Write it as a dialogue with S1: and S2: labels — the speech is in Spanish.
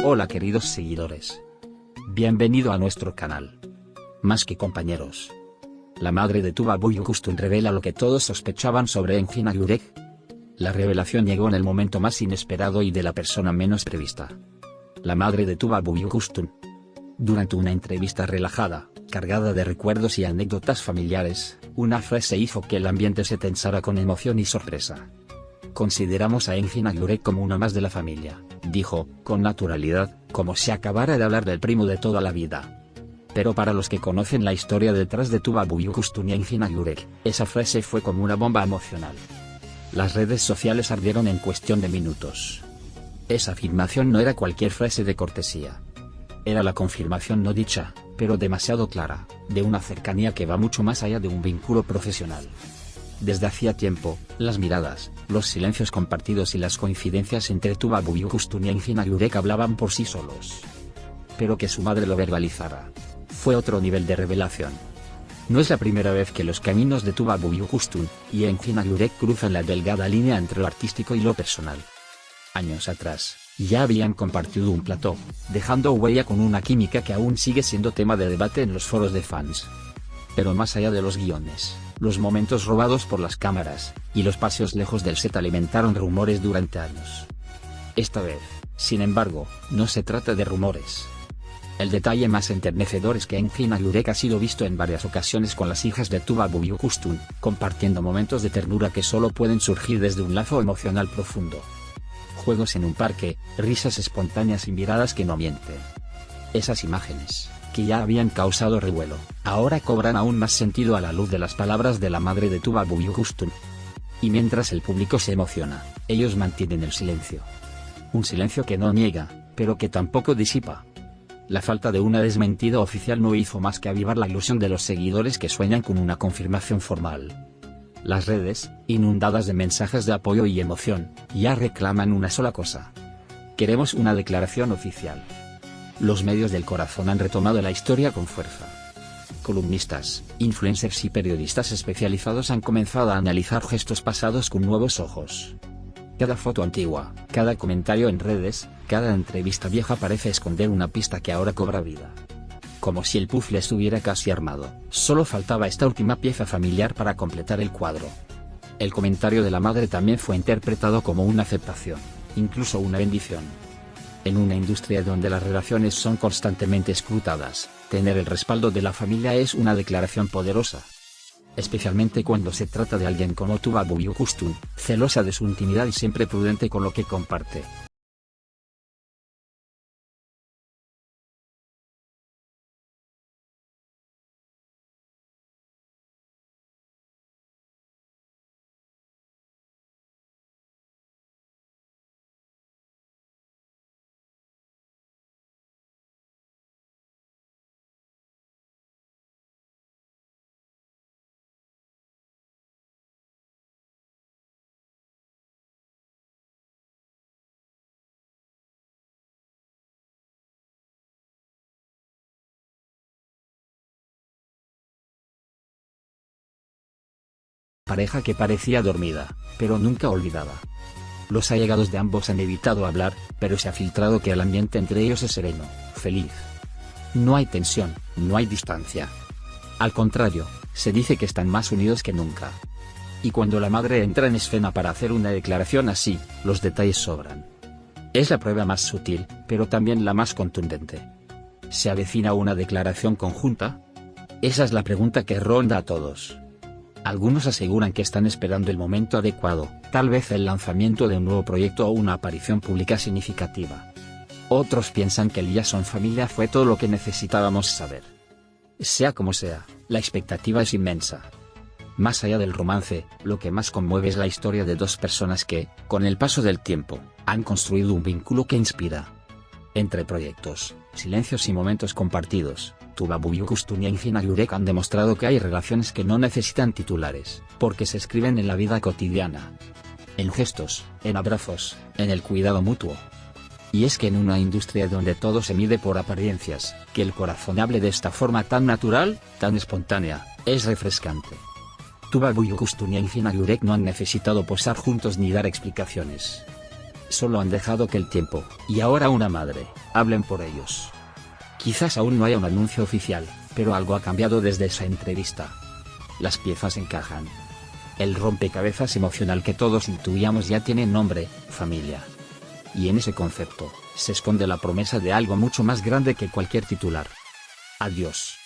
S1: Hola queridos seguidores. Bienvenido a nuestro canal. Más que compañeros. La madre de Tuba Büyüküstün revela lo que todos sospechaban sobre Engin Akyürek. La revelación llegó en el momento más inesperado y de la persona menos prevista. La madre de Tuba Büyüküstün. Durante una entrevista relajada, cargada de recuerdos y anécdotas familiares, una frase hizo que el ambiente se tensara con emoción y sorpresa. Consideramos a Engin Akyürek como uno más de la familia, dijo, con naturalidad, como si acabara de hablar del primo de toda la vida. Pero para los que conocen la historia detrás de Tuba Büyüküstün y Engin Akyürek, esa frase fue como una bomba emocional. Las redes sociales ardieron en cuestión de minutos. Esa afirmación no era cualquier frase de cortesía. Era la confirmación no dicha, pero demasiado clara, de una cercanía que va mucho más allá de un vínculo profesional. Desde hacía tiempo, las miradas, los silencios compartidos y las coincidencias entre Tuba Büyüküstün y Engin Akyürek hablaban por sí solos. Pero que su madre lo verbalizara, fue otro nivel de revelación. No es la primera vez que los caminos de Tuba Büyüküstün y Engin Akyürek cruzan la delgada línea entre lo artístico y lo personal. Años atrás, ya habían compartido un plató, dejando huella con una química que aún sigue siendo tema de debate en los foros de fans. Pero más allá de los guiones, los momentos robados por las cámaras, y los paseos lejos del set alimentaron rumores durante años. Esta vez, sin embargo, no se trata de rumores. El detalle más enternecedor es que Engin Akyürek ha sido visto en varias ocasiones con las hijas de Tuba Büyüküstün, compartiendo momentos de ternura que solo pueden surgir desde un lazo emocional profundo. Juegos en un parque, risas espontáneas y miradas que no mienten. Esas imágenes, que ya habían causado revuelo, ahora cobran aún más sentido a la luz de las palabras de la madre de Tuba Büyüküstün. Y mientras el público se emociona, ellos mantienen el silencio. Un silencio que no niega, pero que tampoco disipa. La falta de una desmentida oficial no hizo más que avivar la ilusión de los seguidores que sueñan con una confirmación formal. Las redes, inundadas de mensajes de apoyo y emoción, ya reclaman una sola cosa. Queremos una declaración oficial. Los medios del corazón han retomado la historia con fuerza. Columnistas, influencers y periodistas especializados han comenzado a analizar gestos pasados con nuevos ojos. Cada foto antigua, cada comentario en redes, cada entrevista vieja parece esconder una pista que ahora cobra vida. Como si el puzzle estuviera casi armado, solo faltaba esta última pieza familiar para completar el cuadro. El comentario de la madre también fue interpretado como una aceptación, incluso una bendición. En una industria donde las relaciones son constantemente escrutadas, tener el respaldo de la familia es una declaración poderosa. Especialmente cuando se trata de alguien como Tuba Büyüküstün, celosa de su intimidad y siempre prudente con lo que comparte. Pareja que parecía dormida, pero nunca olvidada. Los allegados de ambos han evitado hablar, pero se ha filtrado que el ambiente entre ellos es sereno, feliz. No hay tensión, no hay distancia. Al contrario, se dice que están más unidos que nunca. Y cuando la madre entra en escena para hacer una declaración así, los detalles sobran. Es la prueba más sutil, pero también la más contundente. ¿Se avecina una declaración conjunta? Esa es la pregunta que ronda a todos. Algunos aseguran que están esperando el momento adecuado, tal vez el lanzamiento de un nuevo proyecto o una aparición pública significativa. Otros piensan que el ya son familia fue todo lo que necesitábamos saber. Sea como sea, la expectativa es inmensa. Más allá del romance, lo que más conmueve es la historia de dos personas que, con el paso del tiempo, han construido un vínculo que inspira. Entre proyectos, silencios y momentos compartidos, Tuba Büyüküstün y Engin Akyürek han demostrado que hay relaciones que no necesitan titulares, porque se escriben en la vida cotidiana. En gestos, en abrazos, en el cuidado mutuo. Y es que en una industria donde todo se mide por apariencias, que el corazón hable de esta forma tan natural, tan espontánea, es refrescante. Tuba Büyüküstün y Engin Akyürek no han necesitado posar juntos ni dar explicaciones. Solo han dejado que el tiempo, y ahora una madre, hablen por ellos. Quizás aún no haya un anuncio oficial, pero algo ha cambiado desde esa entrevista. Las piezas encajan. El rompecabezas emocional que todos intuíamos ya tiene nombre, familia. Y en ese concepto, se esconde la promesa de algo mucho más grande que cualquier titular. Adiós.